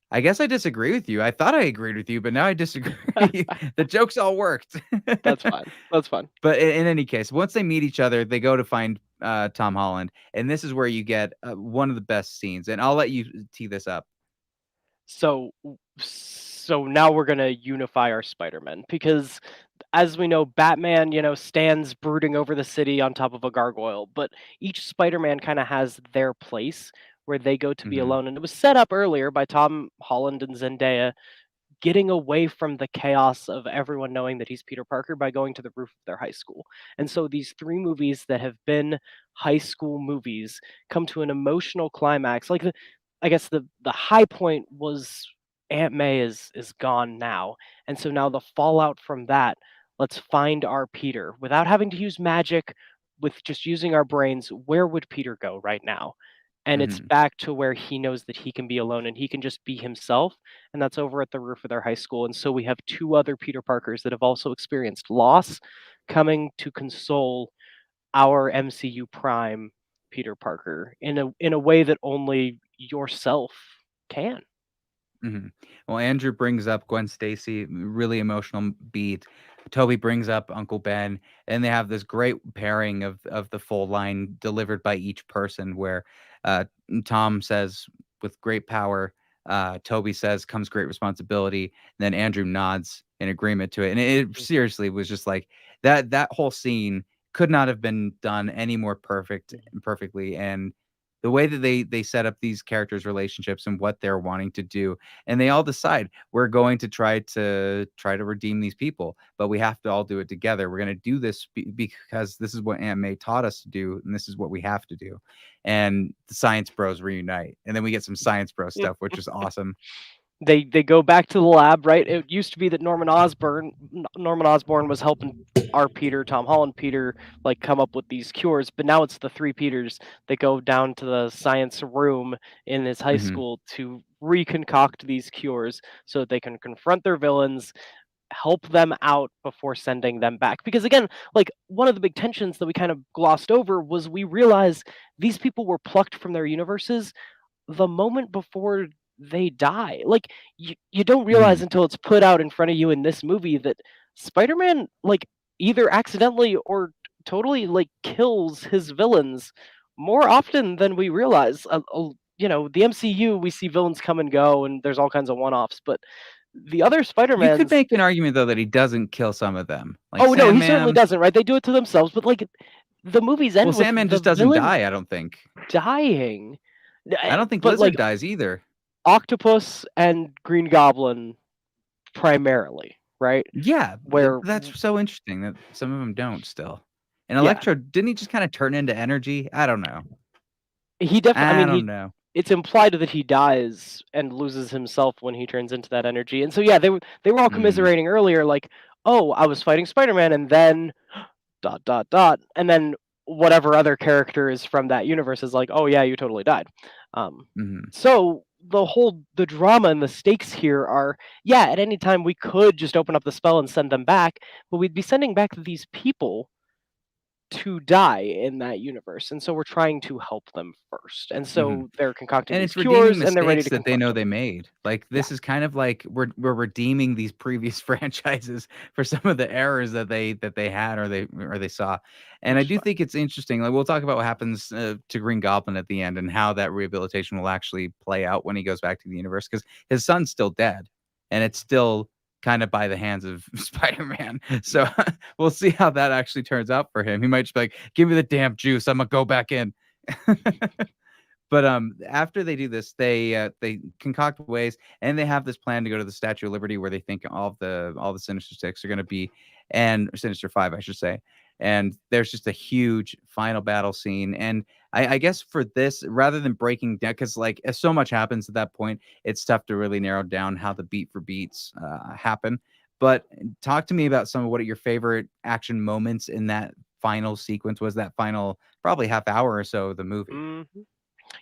I guess I disagree with you. I thought I agreed with you, but now I disagree. The jokes all worked. That's fine. That's fine. But in any case, once they meet each other, they go to find Tom Holland, and this is where you get one of the best scenes. And I'll let you tee this up. So now we're gonna unify our Spider-Men because, as we know, Batman, stands brooding over the city on top of a gargoyle, but each Spider-Man kind of has their place where they go to be Mhm, alone, and it was set up earlier by Tom Holland and Zendaya getting away from the chaos of everyone knowing that he's Peter Parker by going to the roof of their high school. And so these three movies that have been high school movies come to an emotional climax. Like I guess the high point was Aunt May is gone now. And so now the fallout from that, let's find our Peter without having to use magic, with just using our brains. Where would Peter go right now? And it's mhm. back to where he knows that he can be alone and he can just be himself, and that's over at the roof of their high school. And so we have two other Peter Parkers that have also experienced loss coming to console our MCU prime Peter Parker in a way that only yourself can. Mhm. Well, Andrew brings up Gwen Stacy, really emotional beat. Toby brings up Uncle Ben, and they have this great pairing of the full line delivered by each person. Where uh, Tom says, "With great power," Toby says, "Comes great responsibility." And then Andrew nods in agreement to it, and it seriously was just like that. That whole scene could not have been done any more perfectly, and the way that they set up these characters' relationships and what they're wanting to do, and they all decide we're going to try to redeem these people, but we have to all do it together. We're going to do this because this is what Aunt May taught us to do, and this is what we have to do. And the Science Bros reunite, and then we get some Science Bro stuff, which is awesome. They go back to the lab, right? It used to be that Norman Osborn was helping our Peter, Tom Holland Peter, like come up with these cures, but now it's the three Peters that go down to the science room in his high Hmm. school to reconcoct these cures so that they can confront their villains, help them out before sending them back. Because again, like one of the big tensions that we kind of glossed over was we realized these people were plucked from their universes the moment before they die. Like you don't Hmm. realize until it's put out in front of you in this movie that Spider-Man like either accidentally or totally like kills his villains more often than we realize. The MCU, we see villains come and go and there's all kinds of one-offs, but the other You could Spider-Mans, make an argument though that he doesn't kill some of them, like oh no, he certainly Sandman. doesn't, right? They do it to themselves, but like the movies Well, end with Sandman the just doesn't villain die, I don't think. dying. I don't think But like Lizard dies either. Octopus and Green Goblin primarily, right? Yeah, Where that's so interesting that some of them don't still. And yeah, Electro, didn't he just kinda turn into energy? I don't know. he definitely. I I mean, don't know. it's implied that he dies and loses himself when he turns into that energy. And so yeah, they were all Mm, commiserating earlier, like, oh, I was fighting Spider-Man, and then dot dot dot, and then whatever other character is from that universe is like, oh yeah, you totally died. Um, mhm. so the drama and the stakes here are, yeah, at any time we could just open up the spell and send them back, but we'd be sending back these people to die in that universe, and so we're trying to help them first. And Mhm. so they're concocting And these it's redeeming cures, and they're ready mistakes to that they confront know them. they made. Like, Yeah, this is kind of like we're redeeming these previous franchises for some of the errors that they had or they saw. And I which is do fine. think it's interesting. Like, we'll talk about what happens to Green Goblin at the end and how that rehabilitation will actually play out when he goes back to the universe because his son's still dead, and it's still kind of by the hands of Spider-Man. So Yeah. we'll see how that actually turns out for him. He might just be like, "Give me the damn juice. I'm gonna go back in." But after they do this, they concoct ways, and they have this plan to go to the Statue of Liberty, where they think all the Sinister Six are going to be, and or Sinister Five, I should say. And there's just a huge final battle scene. And I guess for this, rather than breaking down, because like so much happens at that point, it's tough to really narrow down how the beat for beats happen. But talk to me about some of what your favorite action moments in that final sequence was. That final probably half hour or so of the movie. hmm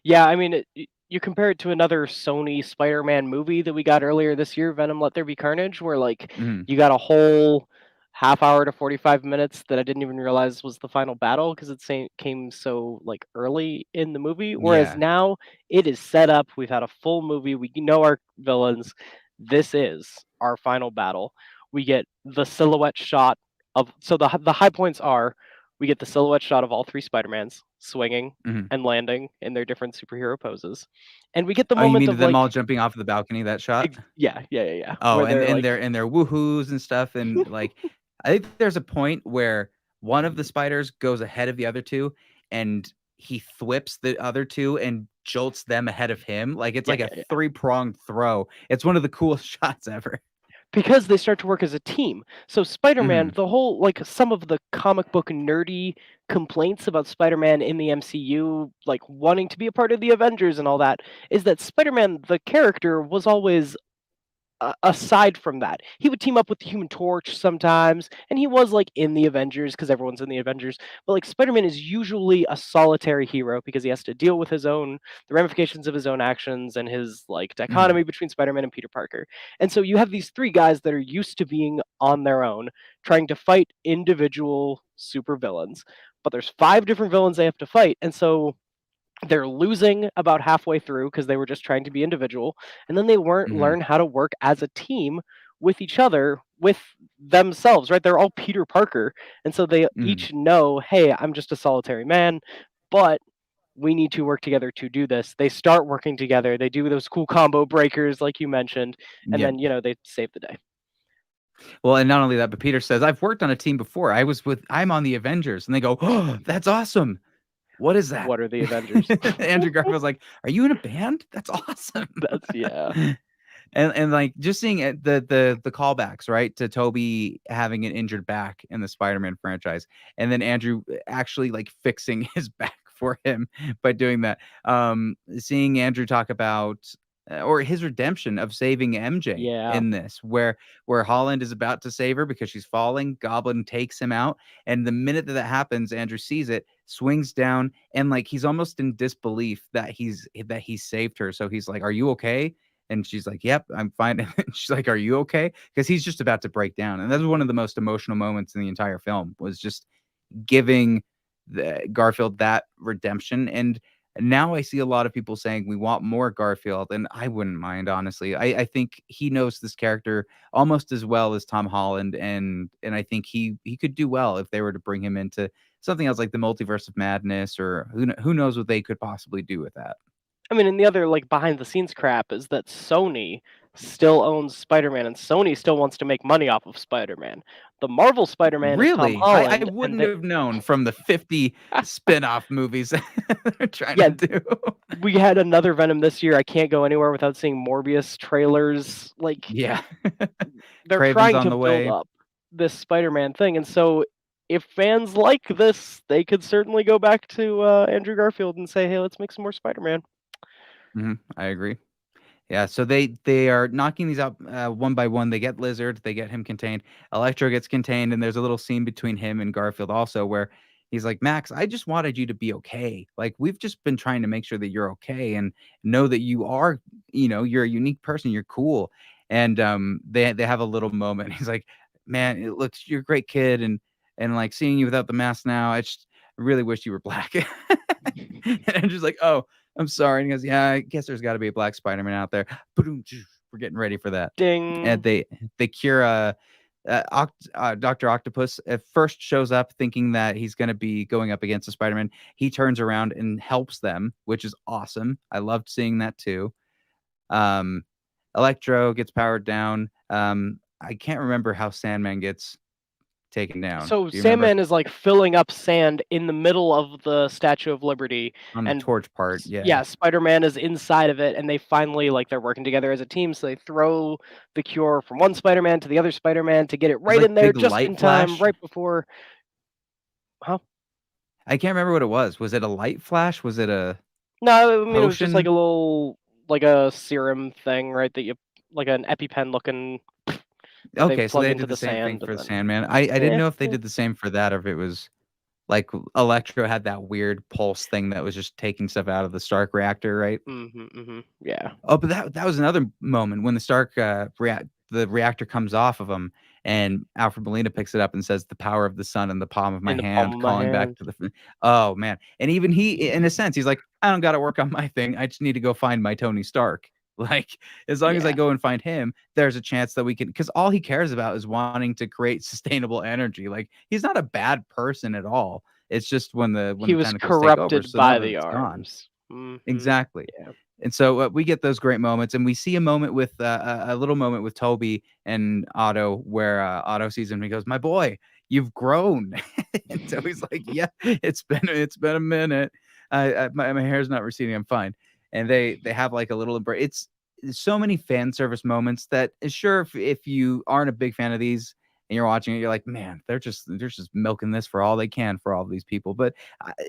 Yeah, I mean, you compare it to another Sony Spider-Man movie that we got earlier this year, Venom: Let There Be Carnage, where like Mhm. you got a whole half hour to 45 minutes that I didn't even realize was the final battle because came so like early in the movie. Whereas Yeah. now it is set up. We've had a full movie. We know our villains. This is our final battle. We get the silhouette shot of the high points are we get the silhouette shot of all three Spider-Mans swinging Mhm. and landing in their different superhero poses. And we get the Oh, you moment mean of them all like jumping off of the balcony, that shot? yeah, Oh, where they're like and their woohoos and stuff, and, like, I think there's a point where one of the spiders goes ahead of the other 2, and he thwips the other 2 and jolts them ahead of him, like, it's yeah, like a yeah, yeah. three-pronged throw. It's one of the coolest shots ever. Because they start to work as a team. So Spider-Man, Mhm, the whole like some of the comic book nerdy complaints about Spider-Man in the MCU, like wanting to be a part of the Avengers and all that, is that Spider-Man the character was always aside from that, he would team up with the Human Torch sometimes, and he was like in the Avengers because everyone's in the Avengers. But like Spider-Man is usually a solitary hero because he has to deal with the ramifications of his own actions and his like mhm, dichotomy between Spider-Man and Peter Parker. And so you have these three guys that are used to being on their own, trying to fight individual supervillains. But there's five different villains they have to fight, and so they're losing about halfway through because they were just trying to be individual, and then they weren't mhm, learn how to work as a team with each other, with themselves, right? They're all Peter Parker, and so they mhm. each know, hey, I'm just a solitary man, but we need to work together to do this. They start working together, they do those cool combo breakers like you mentioned, and Yep. then they save the day. Well, and not only that, but Peter says, "I've worked on a team before. I'm on the Avengers." And they go, "Oh, that's awesome. What is that?" What are the Avengers? Andrew Garfield's like, "Are you in a band? That's awesome." That's yeah. And like just seeing it, the callbacks, right, to Toby having an injured back in the Spider-Man franchise, and then Andrew actually like fixing his back for him by doing that. Seeing Andrew talk about or his redemption of saving MJ Yeah. in this, where Holland is about to save her because she's falling, Goblin takes him out, and the minute that that happens, Andrew sees it, swings down, and like he's almost in disbelief that he's saved her. So he's like, "Are you okay?" And she's like, "Yep, I'm fine." And she's like, "Are you okay?" Because he's just about to break down. And that was one of the most emotional moments in the entire film, was just giving Garfield that redemption. And now I see a lot of people saying we want more Garfield, and I wouldn't mind, honestly. I think he knows this character almost as well as Tom Holland, and I think he could do well if they were to bring him into something else like the Multiverse of Madness, or who knows what they could possibly do with that. I mean, and the other like behind the scenes crap is that Sony still owns Spider-Man, and Sony still wants to make money off of Spider-Man. The Marvel Spider-Man is Tom Really? I Holland, and wouldn't have known from the 50 spin-off movies they're trying to yeah, do. we had another Venom this year. I can't go anywhere without seeing Morbius trailers. Like Yeah. they're Craven's trying on to the build way. up this Spider-Man thing, and so if fans like this, they could certainly go back to Andrew Garfield and say, "Hey, let's make some more Spider-Man." Mhm, I agree. Yeah, so they are knocking these out, one by one. They get Lizard, they get him contained. Electro gets contained, and there's a little scene between him and Garfield also where he's like, "Max, I just wanted you to be okay. Like, we've just been trying to make sure that you're okay and know that you are, you're a unique person, you're cool." And, they have a little moment. He's like, "Man, it looks you're a great kid, and and like seeing you without the mask now, I just really wish you were black. And I'm just like, oh, I'm sorry. And he goes, yeah, I guess there's got to be a black Spider-Man out there. Boom, we're getting ready for that. And Ding. they cure Dr. Octopus at first shows up thinking that he's going to be going up against a Spider-Man. He turns around and helps them, which is awesome. I loved seeing that too. Electro gets powered down. I can't remember how Sandman gets taken down. So Do you remember? Sandman is like filling up sand in the middle of the Statue of Liberty, On the and torch part, yeah. yeah, Spider-Man is inside of it, and they finally like they're working together as a team. So they throw the cure from one Spider-Man to the other Spider-Man to get it right like in there big just light in time, flash. right before. Huh? I can't remember what it was. Was it a light flash? Was it a No, I mean it was just like potion? a little like a serum thing, right? That you like an EpiPen looking that they Okay, so plug they into did the the same thing sand, for and the then Sandman. I didn't yeah, know if they yeah. did the same for that or if it was like Electro had that weird pulse thing that was just taking stuff out of the Stark reactor, right? Yeah. Oh, but that was another moment when the Stark the reactor comes off of him, and Alfred Molina picks it up and says, "The power of the sun in the palm of my In the palm hand," of my calling back hand. to the. Oh man, and even he, in a sense, he's like, "I don't got to work on my thing. I just need to go find my Tony Stark." Like, as long as I Yeah. go and find him, there's a chance that we can, because all he cares about is wanting to create sustainable energy. Like, he's not a bad person at all. It's just when He the was tentacles take over. corrupted So now by that the it's gone, arms. exactly. Yeah. And so we get those great moments, and we see a moment with a little moment with Toby and Otto, where Otto sees him and he goes, "My boy, you've grown." And Toby's like, "Yeah, it's been a minute. My hair's not receding. I'm fine." And they have like a little embrace. It's so many fan service moments that sure, if you aren't a big fan of these and you're watching it, you're like, man, they're just milking this for all they can for all of these people. But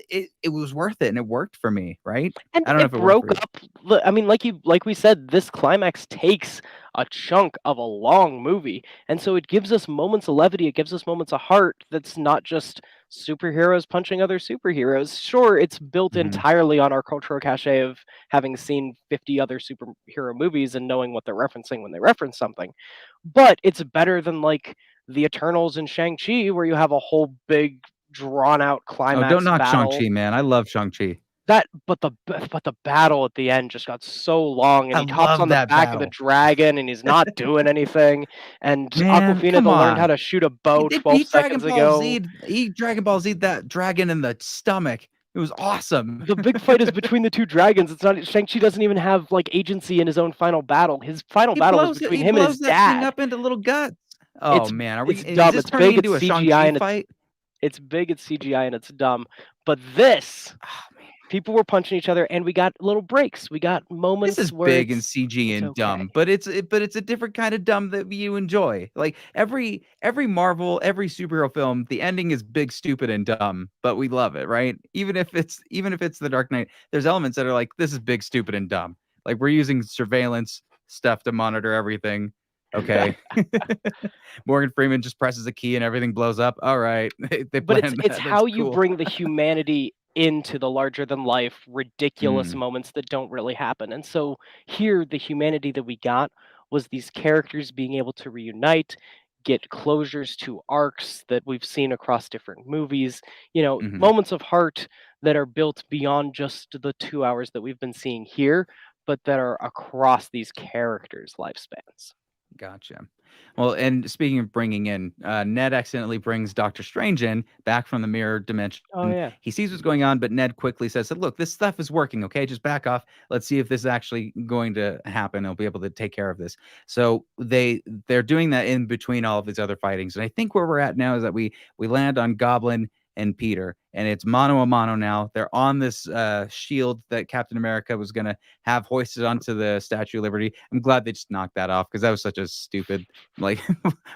it was worth it, and it worked for me, right? And I don't know it if it worked for broke you. up I mean, like we said, this climax takes a chunk of a long movie, and so it gives us moments of levity, it gives us moments of heart that's not just superheroes punching other superheroes. Sure, it's built Mhm. entirely on our cultural cachet of having seen 50 other superhero movies and knowing what they're referencing when they reference something, but it's better than, like, The Eternals and Shang-Chi, where you have a whole big drawn out Oh, don't climax knock battle. Shang-Chi, man. I love Shang-Chi. But the battle at the end just got so long, and I he hops love on the that back of the battle. dragon, and he's not doing anything, and Man, Awkwafina come that learned how on. to shoot a bow He 12 Dragon seconds Ball ago. Z'd he Dragon Ball Z'd that dragon in the stomach. It was awesome. The big fight is between the 2 dragons. It's not Shang-Chi doesn't even have, like, agency in his own final battle. His final battle was between He him and his blows that thing dad. up into little guts. Oh, It's man, it's is dumb, this it's turning big, it's into a CGI, Shang-Chi and fight? it's big, it's CGI, and it's dumb, but this Oh, man. people were punching each other, and we got little breaks. We got This moments is where big and CG it's and okay. dumb, but it's a different kind of dumb that you enjoy. Like every Marvel, every superhero film, the ending is big, stupid, and dumb, but we love it, right? Even if it's The Dark Knight, there's elements that are like, this is big, stupid, and dumb. Like we're using surveillance stuff to monitor everything. Okay. Morgan Freeman just presses a key and everything blows up. All right. They But it's planned it's that. That's how you cool. bring the humanity into the larger than life ridiculous Mm, moments that don't really happen. And so here the humanity that we got was these characters being able to reunite, get closures to arcs that we've seen across different movies, mhm. moments of heart that are built beyond just the 2 hours that we've been seeing here, but that are across these characters' lifespans. Gotcha. Well, and speaking of bringing in, Ned accidentally brings Doctor Strange in back from the mirror dimension. Oh yeah. He sees what's going on, but Ned quickly says, "Look, this stuff is working. Okay, just back off. Let's see if this is actually going to happen. I'll be able to take care of this." So they're doing that in between all of these other fightings, and I think where we're at now is that we land on Goblin and Peter, and it's mano a mano now. They're on this shield that Captain America was gonna have hoisted onto the Statue of Liberty. I'm glad they just knocked that off because that was such a stupid, like,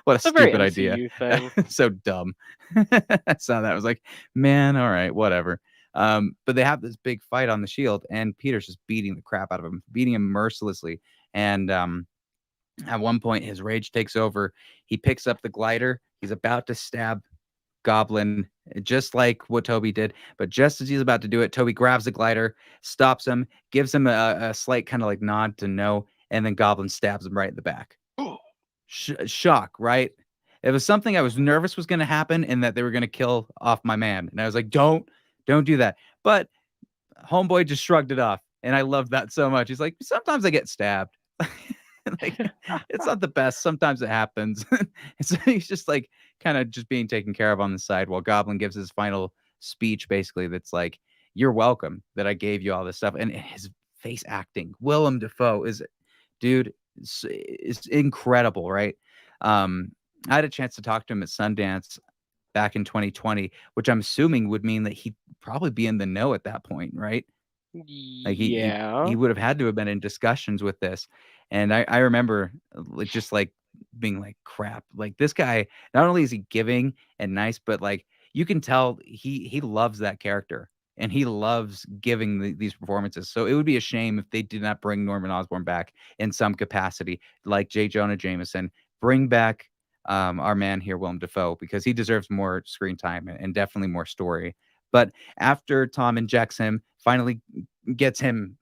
what a It's a very stupid idea. MCU thing. So dumb. I saw that. I was like, man, all right, whatever. But they have this big fight on the shield, and Peter's just beating the crap out of him, beating him mercilessly. And at one point, his rage takes over. He picks up the glider. He's about to stab Goblin, just like what Toby did. But just as he's about to do it, Toby grabs the glider, stops him, gives him a slight kind of like nod to no, and then Goblin stabs him right in the back. Shock, right? It was something I was nervous was going to happen, and that they were going to kill off my man. And I was like, don't do that. But homeboy just shrugged it off, and I love that so much. He's like, sometimes I get stabbed. Like, it's not the best. Sometimes it happens. So he's just like kind of just being taken care of on the side while Goblin gives his final speech, basically. That's like, you're welcome that I gave you all this stuff. And his face acting, Willem Dafoe dude, is incredible, right? I had a chance to talk to him at Sundance back in 2020, which I'm assuming would mean that he'd probably be in the know at that point, right? Like he Yeah. would have had to have been in discussions with this. And I remember just like being like, crap, like this guy, not only is he giving and nice, but like you can tell he loves that character and he loves giving these performances. So it would be a shame if they did not bring Norman Osborn back in some capacity, like J. Jonah Jameson. Bring back our man here, Willem Dafoe, because he deserves more screen time and definitely more story. But after Tom injects him, finally gets him,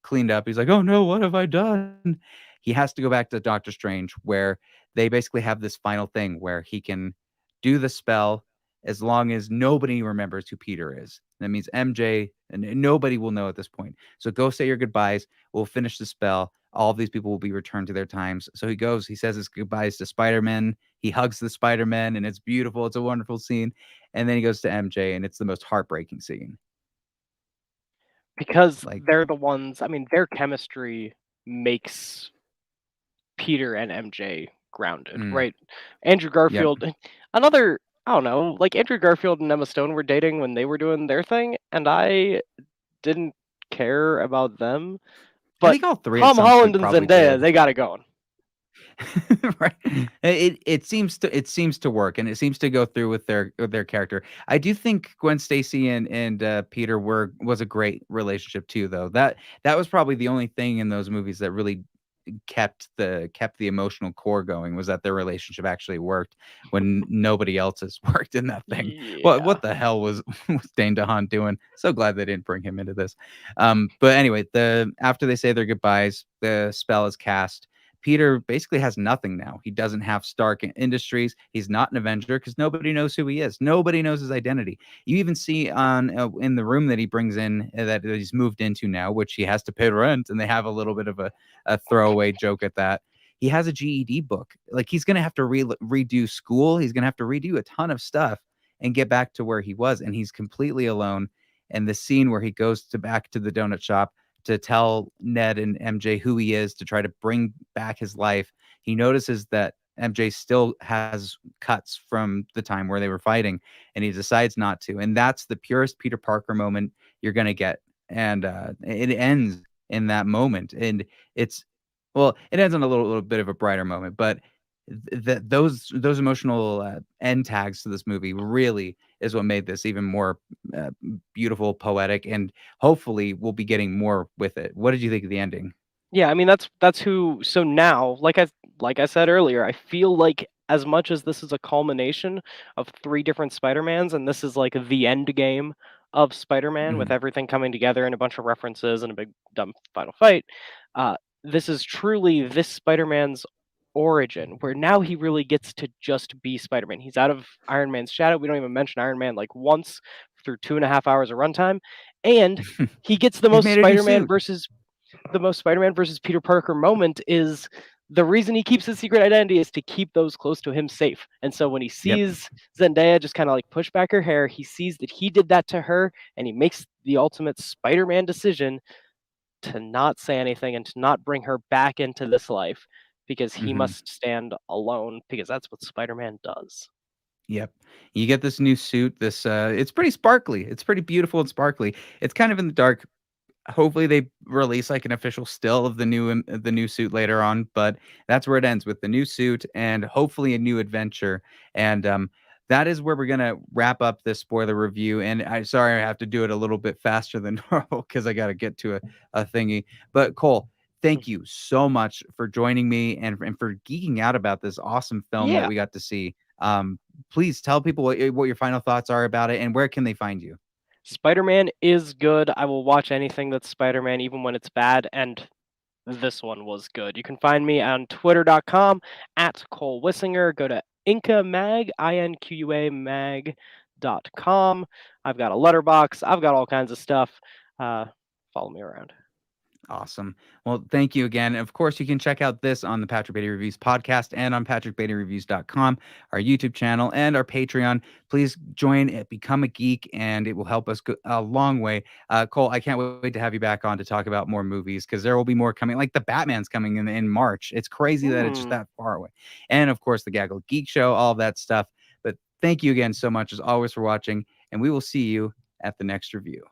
cleaned up, he's like, oh no, what have I done? He has to go back to Doctor Strange, where they basically have this final thing where he can do the spell as long as nobody remembers who Peter is. That means MJ and nobody will know at this point. So go say your goodbyes. We'll finish the spell. All of these people will be returned to their times. So he goes, he says his goodbyes to Spider-Man. He hugs the Spider-Man, and it's beautiful. It's a wonderful scene. And then he goes to MJ, and it's the most heartbreaking scene. Because Like, they're the ones, I mean, their chemistry makes Peter and MJ grounded, right? Andrew yep. Garfield, another, I don't know, like Andrew Garfield and Emma Stone were dating when they were doing their thing, and I didn't care about them. I But think all three at Tom some Holland point and probably Zendaya, did. they got it going. Right. It seems to work, and it seems to go through with their character. I do think Gwen Stacy and Peter was a great relationship too, though. That was probably the only thing in those movies that really kept the emotional core going, was that their relationship actually worked when nobody else's worked in that thing. Yeah. What the hell was Dane DeHaan doing? So glad they didn't bring him into this. But anyway, after they say their goodbyes, the spell is cast. Peter basically has nothing now. He doesn't have Stark Industries. He's not an Avenger because nobody knows who he is. Nobody knows his identity. You even see in the room that he brings in, that he's moved into now, which he has to pay rent, and they have a little bit of a throwaway joke at that. He has a GED book. Like, he's going to have to redo school. He's going to have to redo a ton of stuff and get back to where he was. And he's completely alone. And the scene where he goes back to the donut shop to tell Ned and MJ who he is, to try to bring back his life, he notices that MJ still has cuts from the time where they were fighting, and he decides not to. And that's the purest Peter Parker moment you're going to get. And it ends in that moment. And it ends on a little bit of a brighter moment, but those emotional end tags to this movie really is what made this even more beautiful, poetic, and hopefully we'll be getting more with it. What did you think of the ending? Yeah, I mean that's who. So now, like I said earlier, I feel like as much as this is a culmination of 3 different Spider-Mans, and this is like the end game of Spider-Man with Mhm. everything coming together and a bunch of references and a big dumb final fight, this is truly this Spider-Man's origin, where now he really gets to just be Spider-Man. He's out of Iron Man's shadow. We don't even mention Iron Man like once through 2.5 hours of runtime, and he gets He's made a new suit. The most Spider-Man versus Peter Parker moment is the reason he keeps his secret identity is to keep those close to him safe. And so when he Yep. sees Zendaya just kind of like push back her hair, he sees that he did that to her, and he makes the ultimate Spider-Man decision to not say anything and to not bring her back into this life, because he Mhm. must stand alone, because that's what Spider-Man does. Yep. You get this new suit. It's pretty sparkly. It's pretty beautiful and sparkly. It's kind of in the dark. Hopefully they release like an official still of the new suit later on, but that's where it ends, with the new suit and hopefully a new adventure. And that is where we're gonna wrap up this spoiler review. And I'm sorry I have to do it a little bit faster than normal because I got to get to a thingy. But Cole, thank you so much for joining me and for geeking out about this awesome film that Yeah. we got to see. Please tell people what your final thoughts are about it, and where can they find you? Spider-Man is good. I will watch anything that's Spider-Man, even when it's bad. And this one was good. You can find me on twitter.com at Cole Wissinger. Go to Inca Mag, INQUA mag.com. I've got a letterbox. I've got all kinds of stuff. Follow me around. Awesome. Well, thank you again. Of course, you can check out this on the Patrick Beatty Reviews podcast and on patrickbeattyreviews.com, our YouTube channel, and our Patreon. Please join it, become a geek, and it will help us go a long way. Cole, I can't wait to have you back on to talk about more movies, because there will be more coming. Like the Batman's coming in March. It's crazy that it's just that far away. And of course, the Gaggle of Geek show, all of that stuff. But thank you again so much, as always, for watching, and we will see you at the next review.